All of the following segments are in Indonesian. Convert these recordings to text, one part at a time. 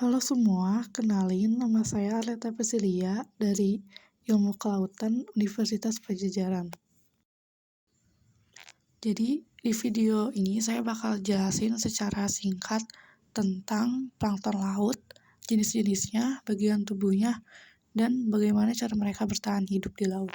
Halo semua, kenalin nama saya Arleta Pesilia dari Ilmu Kelautan Universitas Pajajaran. Jadi di video ini saya bakal jelasin secara singkat tentang plankton laut, jenis-jenisnya, bagian tubuhnya, dan bagaimana cara mereka bertahan hidup di laut.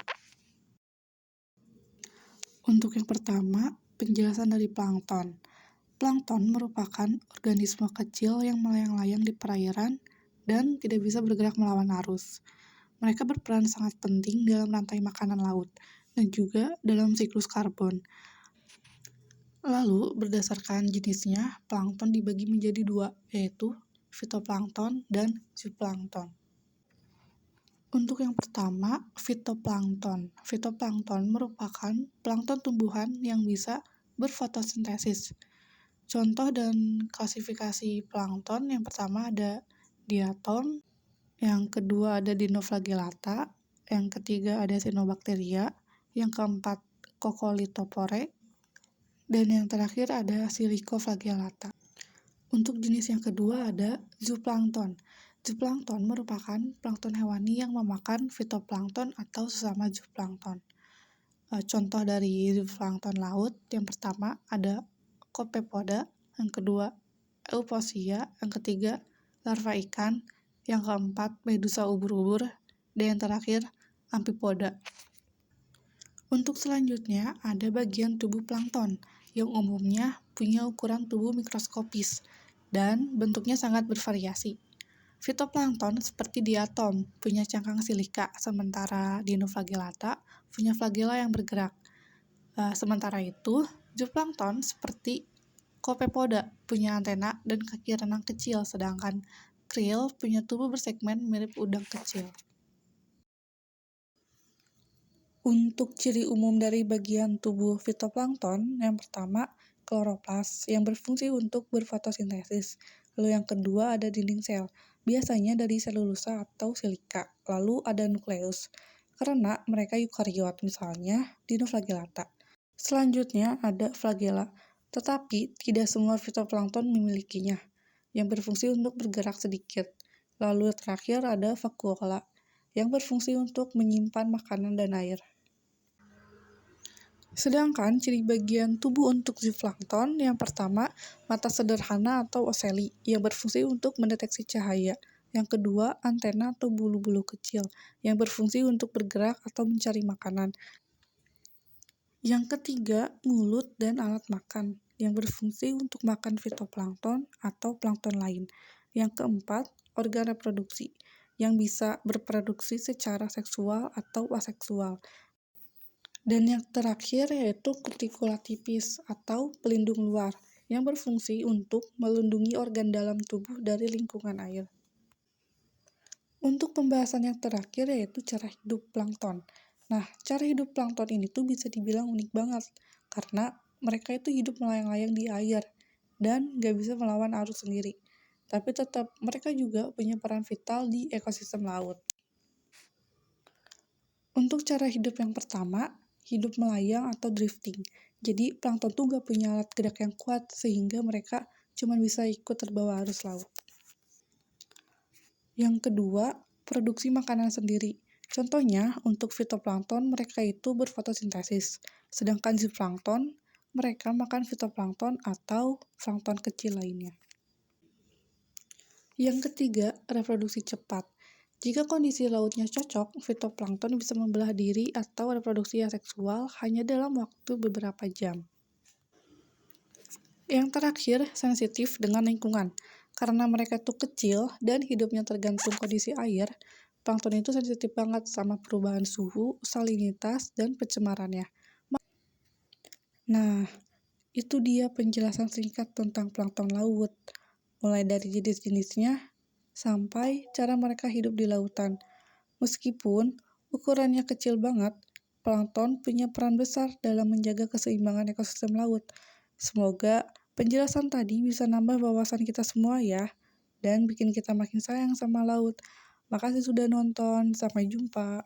Untuk yang pertama, penjelasan dari plankton. Plankton merupakan organisme kecil yang melayang-layang di perairan dan tidak bisa bergerak melawan arus. Mereka berperan sangat penting dalam rantai makanan laut dan juga dalam siklus karbon. Lalu, berdasarkan jenisnya, plankton dibagi menjadi dua, yaitu fitoplankton dan zooplankton. Untuk yang pertama, fitoplankton. Fitoplankton merupakan plankton tumbuhan yang bisa berfotosintesis. Contoh dan klasifikasi plankton, yang pertama ada diatom, yang kedua ada dinoflagellata, yang ketiga ada cyanobacteria, yang keempat coccolithopore, dan yang terakhir ada silicoflagellata. Untuk jenis yang kedua ada zooplankton. Zooplankton merupakan plankton hewani yang memakan fitoplankton atau sesama zooplankton. Contoh dari zooplankton laut, yang pertama ada Copepoda, yang kedua Euphausia, yang ketiga larva ikan, yang keempat medusa ubur-ubur, dan yang terakhir Amphipoda. Untuk selanjutnya ada bagian tubuh plankton yang umumnya punya ukuran tubuh mikroskopis dan bentuknya sangat bervariasi. Fitoplankton seperti diatom punya cangkang silika, sementara dinoflagellata punya flagela yang bergerak. Sementara itu, zooplankton seperti Copepoda punya antena dan kaki renang kecil, sedangkan krill punya tubuh bersegmen mirip udang kecil. Untuk ciri umum dari bagian tubuh fitoplankton, yang pertama kloroplas yang berfungsi untuk berfotosintesis. Lalu yang kedua ada dinding sel, biasanya dari selulosa atau silika. Lalu ada nukleus, karena mereka eukariot, misalnya dinoflagellata. Selanjutnya ada flagela, tetapi tidak semua fitoplankton memilikinya, yang berfungsi untuk bergerak sedikit. Lalu terakhir ada vakuola, yang berfungsi untuk menyimpan makanan dan air. Sedangkan ciri bagian tubuh untuk zooplankton, yang pertama mata sederhana atau oceli yang berfungsi untuk mendeteksi cahaya. Yang kedua antena atau bulu-bulu kecil yang berfungsi untuk bergerak atau mencari makanan. Yang ketiga mulut dan alat makan yang berfungsi untuk makan fitoplankton atau plankton lain. Yang keempat organ reproduksi yang bisa berproduksi secara seksual atau aseksual. Dan yang terakhir yaitu kutikula tipis atau pelindung luar yang berfungsi untuk melindungi organ dalam tubuh dari lingkungan air. Untuk pembahasan yang terakhir yaitu cara hidup plankton. Nah, cara hidup plankton ini tuh bisa dibilang unik banget karena mereka itu hidup melayang-layang di air dan gak bisa melawan arus sendiri. Tapi tetap mereka juga punya peran vital di ekosistem laut. Untuk cara hidup yang pertama, hidup melayang atau drifting. Jadi plankton tuh gak punya alat gerak yang kuat sehingga mereka cuma bisa ikut terbawa arus laut. Yang kedua, produksi makanan sendiri. Contohnya, untuk fitoplankton mereka itu berfotosintesis. Sedangkan zooplankton, mereka makan fitoplankton atau plankton kecil lainnya. Yang ketiga, reproduksi cepat. Jika kondisi lautnya cocok, fitoplankton bisa membelah diri atau reproduksi aseksual hanya dalam waktu beberapa jam. Yang terakhir, sensitif dengan lingkungan. Karena mereka tuh kecil dan hidupnya tergantung kondisi air, plankton itu sensitif banget sama perubahan suhu, salinitas, dan pencemarannya. Nah, itu dia penjelasan singkat tentang plankton laut, mulai dari jenis-jenisnya sampai cara mereka hidup di lautan. Meskipun ukurannya kecil banget, plankton punya peran besar dalam menjaga keseimbangan ekosistem laut. Semoga penjelasan tadi bisa nambah wawasan kita semua ya, dan bikin kita makin sayang sama laut. Makasih sudah nonton, sampai jumpa.